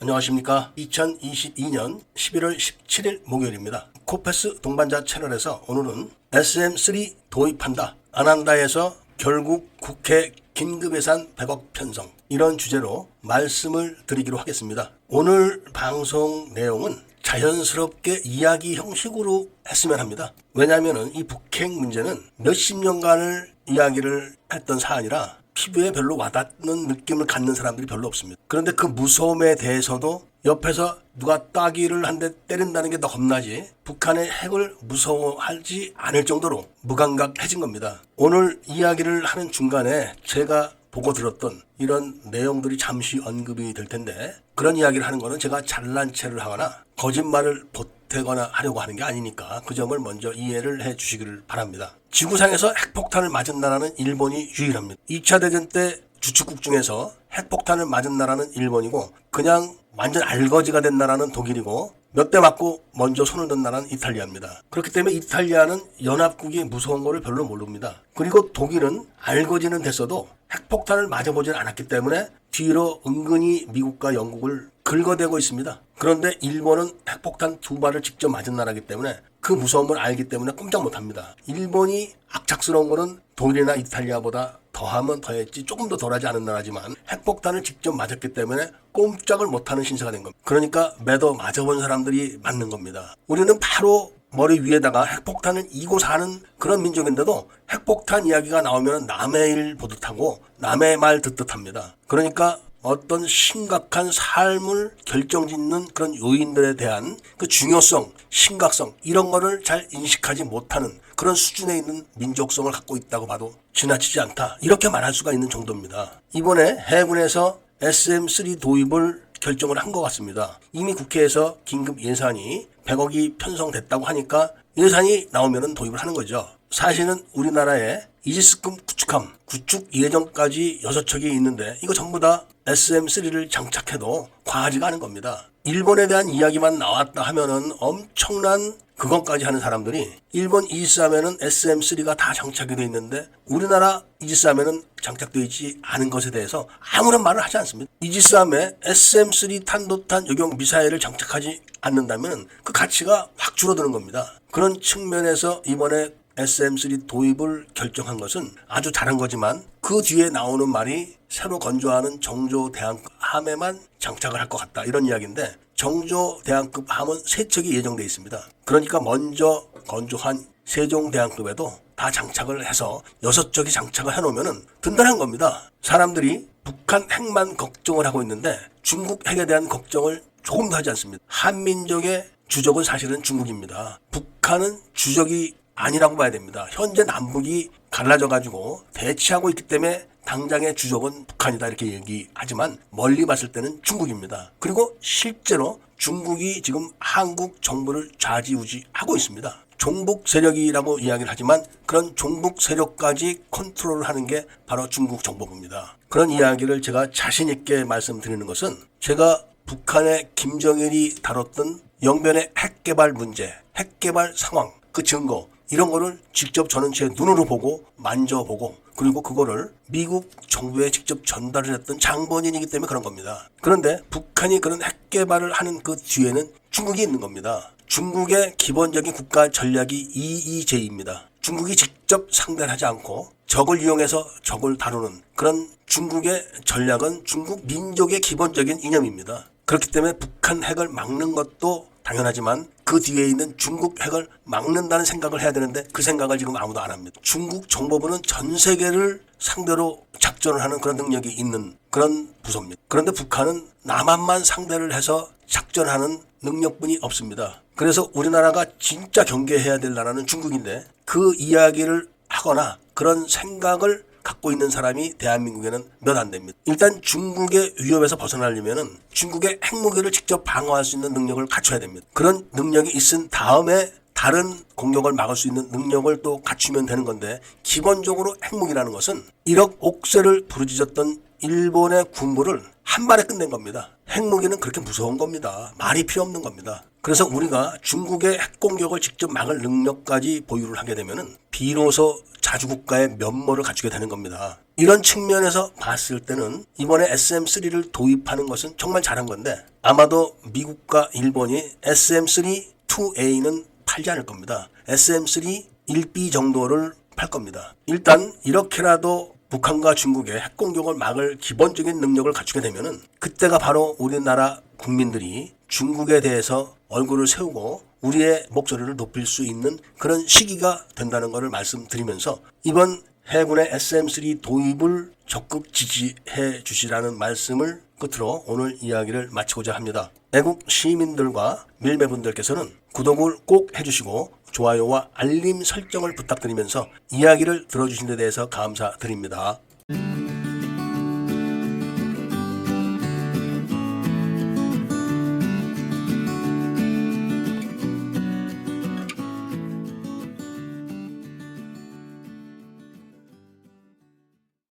안녕하십니까. 2022년 11월 17일 목요일입니다. 코페스 동반자 채널에서 오늘은 SM3 도입한다, 안 한다에서 결국 국회 긴급예산 100억 편성, 이런 주제로 말씀을 드리기로 하겠습니다. 오늘 방송 내용은 자연스럽게 이야기 형식으로 했으면 합니다. 왜냐하면 이 북핵 문제는 몇십 년간을 이야기를 했던 사안이라 피부에 별로 와닿는 느낌을 갖는 사람들이 별로 없습니다. 그런데 그 무서움에 대해서도 옆에서 누가 따귀를 한 대 때린다는 게 더 겁나지 북한의 핵을 무서워하지 않을 정도로 무감각해진 겁니다. 오늘 이야기를 하는 중간에 제가 보고 들었던 이런 내용들이 잠시 언급이 될 텐데, 그런 이야기를 하는 거는 제가 잘난 체를 하거나 거짓말을 보태거나 하려고 하는 게 아니니까 그 점을 먼저 이해를 해 주시기를 바랍니다. 지구상에서 핵폭탄을 맞은 나라는 일본이 유일합니다. 2차 대전 때 주축국 중에서 핵폭탄을 맞은 나라는 일본이고, 그냥 완전 알거지가 된 나라는 독일이고, 몇 대 맞고 먼저 손을 든 나라는 이탈리아입니다. 그렇기 때문에 이탈리아는 연합국이 무서운 거를 별로 모릅니다. 그리고 독일은 알거지는 됐어도 핵폭탄을 맞아보진 않았기 때문에 뒤로 은근히 미국과 영국을 긁어대고 있습니다. 그런데 일본은 핵폭탄 2발을 직접 맞은 나라이기 때문에 그 무서움을 알기 때문에 꼼짝 못합니다. 일본이 악착스러운 거는 독일이나 이탈리아보다 더하면 더했지 조금 더 덜하지 않은 나라지만 핵폭탄을 직접 맞았기 때문에 꼼짝을 못하는 신세가 된 겁니다. 그러니까 매도 맞아본 사람들이 맞는 겁니다. 우리는 바로 머리 위에다가 핵폭탄을 이고 사는 그런 민족인데도 핵폭탄 이야기가 나오면 남의 일 보듯 하고 남의 말 듣듯 합니다. 그러니까 어떤 심각한 삶을 결정짓는 그런 요인들에 대한 그 중요성, 심각성, 이런 거를 잘 인식하지 못하는 그런 수준에 있는 민족성을 갖고 있다고 봐도 지나치지 않다, 이렇게 말할 수가 있는 정도입니다. 이번에 해군에서 SM3 도입을 결정을 한 것 같습니다. 이미 국회에서 긴급 예산이 100억이 편성됐다고 하니까 예산이 나오면 도입을 하는 거죠. 사실은 우리나라에 이지스급 구축함 구축 예정까지 6척이 있는데 이거 전부 다 SM3를 장착해도 과하지가 않은 겁니다. 일본에 대한 이야기만 나왔다 하면은 엄청난 그것까지 하는 사람들이 일본 이지스함에는 SM3가 다 장착이 되어 있는데 우리나라 이지스함에는 장착되어 있지 않은 것에 대해서 아무런 말을 하지 않습니다. 이지스함에 SM3 탄도탄 요격 미사일을 장착하지 않는다면 그 가치가 확 줄어드는 겁니다. 그런 측면에서 이번에 SM3 도입을 결정한 것은 아주 잘한 거지만, 그 뒤에 나오는 말이 새로 건조하는 정조대항급 함에만 장착을 할 것 같다, 이런 이야기인데, 정조대항급 함은 3척이 예정되어 있습니다. 그러니까 먼저 건조한 세종대항급에도 다 장착을 해서 6척이 장착을 해놓으면 든든한 겁니다. 사람들이 북한 핵만 걱정을 하고 있는데 중국 핵에 대한 걱정을 조금도 하지 않습니다. 한민족의 주적은 사실은 중국입니다. 북한은 주적이 아니라고 봐야 됩니다. 현재 남북이 갈라져가지고 대치하고 있기 때문에 당장의 주적은 북한이다, 이렇게 얘기하지만 멀리 봤을 때는 중국입니다. 그리고 실제로 중국이 지금 한국 정부를 좌지우지하고 있습니다. 종북 세력이라고 이야기를 하지만 그런 종북 세력까지 컨트롤을 하는 게 바로 중국 정보부입니다. 그런 이야기를 제가 자신 있게 말씀드리는 것은, 제가 북한의 김정일이 다뤘던 영변의 핵개발 문제, 핵개발 상황, 그 증거, 이런 거를 직접 저는 제 눈으로 보고 만져보고, 그리고 그거를 미국 정부에 직접 전달을 했던 장본인이기 때문에 그런 겁니다. 그런데 북한이 그런 핵개발을 하는 그 뒤에는 중국이 있는 겁니다. 중국의 기본적인 국가 전략이 EEJ입니다. 중국이 직접 상대를 하지 않고 적을 이용해서 적을 다루는 그런 중국의 전략은 중국 민족의 기본적인 이념입니다. 그렇기 때문에 북한 핵을 막는 것도 당연하지만 그 뒤에 있는 중국 핵을 막는다는 생각을 해야 되는데 그 생각을 지금 아무도 안 합니다. 중국 정보부는 전 세계를 상대로 작전을 하는 그런 능력이 있는 그런 부서입니다. 그런데 북한은 남한만 상대를 해서 작전하는 능력뿐이 없습니다. 그래서 우리나라가 진짜 경계해야 될 나라는 중국인데, 그 이야기를 하거나 그런 생각을 갖고 있는 사람이 대한민국에는 몇 안 됩니다. 일단 중국의 위협에서 벗어나려면 중국의 핵무기를 직접 방어할 수 있는 능력을 갖춰야 됩니다. 그런 능력이 있은 다음에 다른 공격을 막을 수 있는 능력을 또 갖추면 되는 건데, 기본적으로 핵무기라는 것은 1억 옥새를 부르짖었던 일본의 군부를 한 발에 끝낸 겁니다. 핵무기는 그렇게 무서운 겁니다. 말이 필요 없는 겁니다. 그래서 우리가 중국의 핵공격을 직접 막을 능력까지 보유를 하게 되면은 비로소 자주국가의 면모를 갖추게 되는 겁니다. 이런 측면에서 봤을 때는 이번에 SM3를 도입하는 것은 정말 잘한 건데 아마도 미국과 일본이 SM3 2A는 팔지 않을 겁니다. SM3 1B 정도를 팔 겁니다. 일단 이렇게라도 북한과 중국의 핵공격을 막을 기본적인 능력을 갖추게 되면은 그때가 바로 우리나라 국민들이 중국에 대해서 얼굴을 세우고 우리의 목소리를 높일 수 있는 그런 시기가 된다는 것을 말씀드리면서 이번 해군의 SM3 도입을 적극 지지해 주시라는 말씀을 끝으로 오늘 이야기를 마치고자 합니다. 애국 시민들과 밀매분들께서는 구독을 꼭 해주시고 좋아요와 알림 설정을 부탁드리면서 이야기를 들어주신 데 대해서 감사드립니다.